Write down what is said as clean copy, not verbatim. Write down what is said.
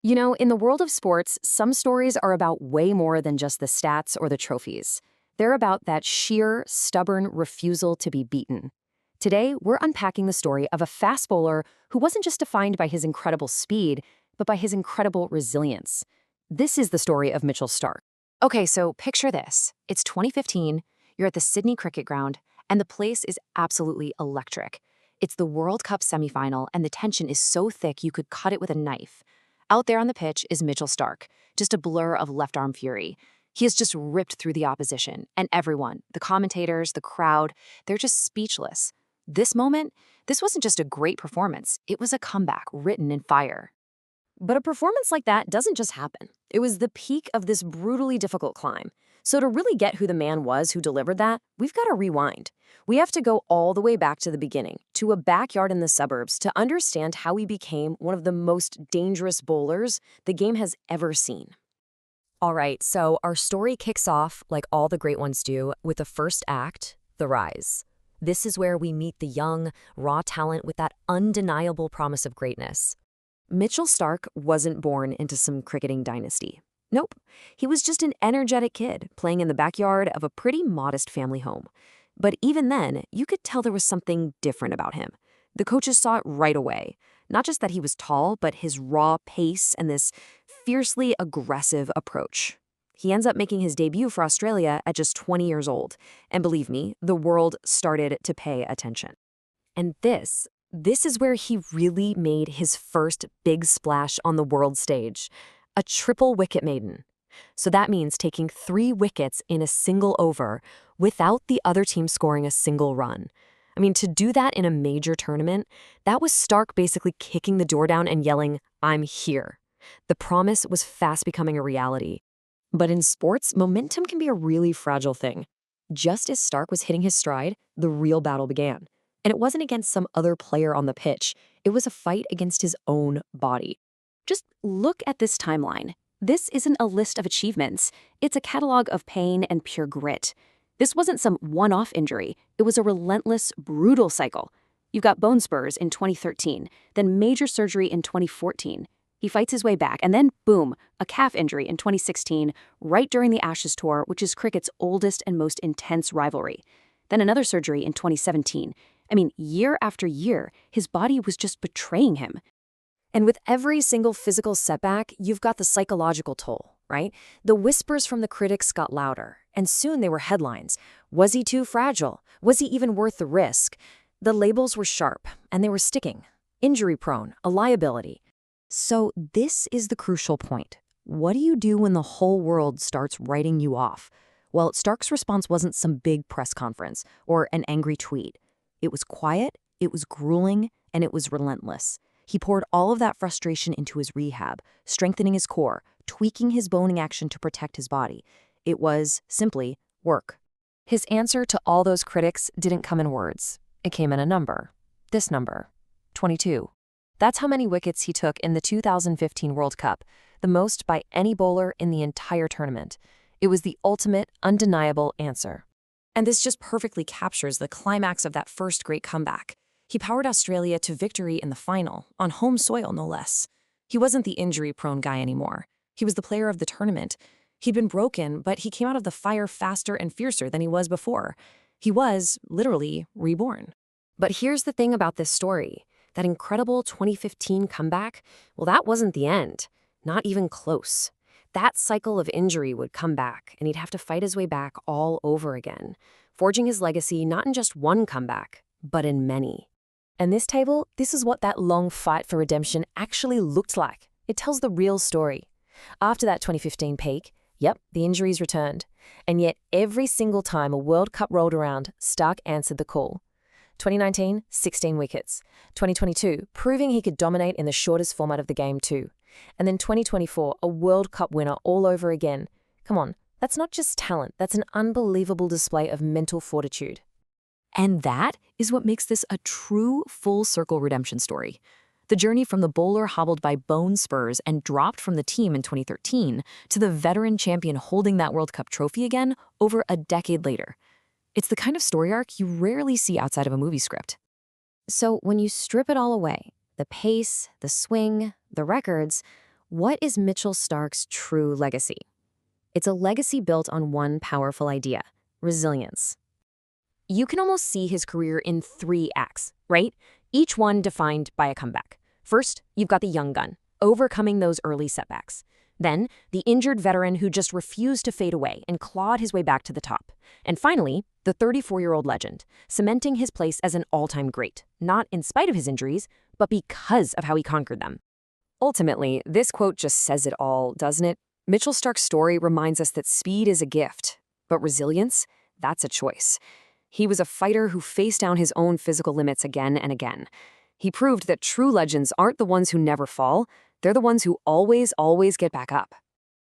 You know, in the world of sports, some stories are about way more than just the stats or the trophies. They're about that sheer, stubborn refusal to be beaten. Today, we're unpacking the story of a fast bowler who wasn't just defined by his incredible speed, but by his incredible resilience. This is the story of Mitchell Starc. Okay, so picture this. It's 2015, you're at the Sydney Cricket Ground, and the place is absolutely electric. It's the World Cup semifinal, and the tension is so thick you could cut it with a knife. Out there on the pitch is Mitchell Starc, just a blur of left-arm fury. He has just ripped through the opposition, and everyone, the commentators, the crowd, they're just speechless. This moment, this wasn't just a great performance, it was a comeback written in fire. But a performance like that doesn't just happen. It was the peak of this brutally difficult climb. So to really get who the man was who delivered that, we've got to rewind. We have to go all the way back to the beginning, to a backyard in the suburbs, to understand how he became one of the most dangerous bowlers the game has ever seen. All right, so our story kicks off, like all the great ones do, with the first act, the rise. This is where we meet the young, raw talent with that undeniable promise of greatness. Mitchell Starc wasn't born into some cricketing dynasty. Nope, he was just an energetic kid playing in the backyard of a pretty modest family home. But even then, you could tell there was something different about him. The coaches saw it right away. Not just that he was tall, but his raw pace and this fiercely aggressive approach. He ends up making his debut for Australia at just 20 years old. And believe me, the world started to pay attention. And this is where he really made his first big splash on the world stage. A triple wicket maiden. So that means taking 3 wickets in a single over without the other team scoring a single run. I mean, to do that in a major tournament, that was Starc basically kicking the door down and yelling, "I'm here." The promise was fast becoming a reality. But in sports, momentum can be a really fragile thing. Just as Starc was hitting his stride, the real battle began. And it wasn't against some other player on the pitch. It was a fight against his own body. Just look at this timeline. This isn't a list of achievements. It's a catalog of pain and pure grit. This wasn't some one-off injury. It was a relentless, brutal cycle. You've got bone spurs in 2013, then major surgery in 2014. He fights his way back, and then, boom, a calf injury in 2016, right during the Ashes Tour, which is cricket's oldest and most intense rivalry. Then another surgery in 2017. I mean, year after year, his body was just betraying him. And with every single physical setback, you've got the psychological toll, right? The whispers from the critics got louder, and soon they were headlines. Was he too fragile? Was he even worth the risk? The labels were sharp, and they were sticking. Injury-prone, a liability. So this is the crucial point. What do you do when the whole world starts writing you off? Well, Starc's response wasn't some big press conference or an angry tweet. It was quiet, it was grueling, and it was relentless. He poured all of that frustration into his rehab, strengthening his core, tweaking his boning action to protect his body. It was, simply, work. His answer to all those critics didn't come in words. It came in a number. This number. 22. That's how many wickets he took in the 2015 World Cup, the most by any bowler in the entire tournament. It was the ultimate, undeniable answer. And this just perfectly captures the climax of that first great comeback. He powered Australia to victory in the final, on home soil no less. He wasn't the injury-prone guy anymore. He was the player of the tournament. He'd been broken, but he came out of the fire faster and fiercer than he was before. He was, literally, reborn. But here's the thing about this story. That incredible 2015 comeback, well, that wasn't the end. Not even close. That cycle of injury would come back, and he'd have to fight his way back all over again, forging his legacy not in just one comeback, but in many. And this table, this is what that long fight for redemption actually looked like. It tells the real story. After that 2015 peak, yep, the injuries returned. And yet every single time a World Cup rolled around, Starc answered the call. 2019, 16 wickets. 2022, proving he could dominate in the shortest format of the game too. And then 2024, a World Cup winner all over again. Come on, that's not just talent, that's an unbelievable display of mental fortitude. And that is what makes this a true full-circle redemption story. The journey from the bowler hobbled by bone spurs and dropped from the team in 2013 to the veteran champion holding that World Cup trophy again over a decade later. It's the kind of story arc you rarely see outside of a movie script. So when you strip it all away, the pace, the swing, the records, What is Mitchell Starc's true legacy? It's a legacy built on one powerful idea: resilience. You can almost see his career in 3 acts, right? Each one defined by a comeback. First, you've got the young gun, overcoming those early setbacks. Then, the injured veteran who just refused to fade away and clawed his way back to the top. And finally, the 34-year-old legend, cementing his place as an all-time great, not in spite of his injuries, but because of how he conquered them. Ultimately, this quote just says it all, doesn't it? Mitchell Starc's story reminds us that speed is a gift, but resilience, that's a choice. He was a fighter who faced down his own physical limits again and again. He proved that true legends aren't the ones who never fall, they're the ones who always get back up.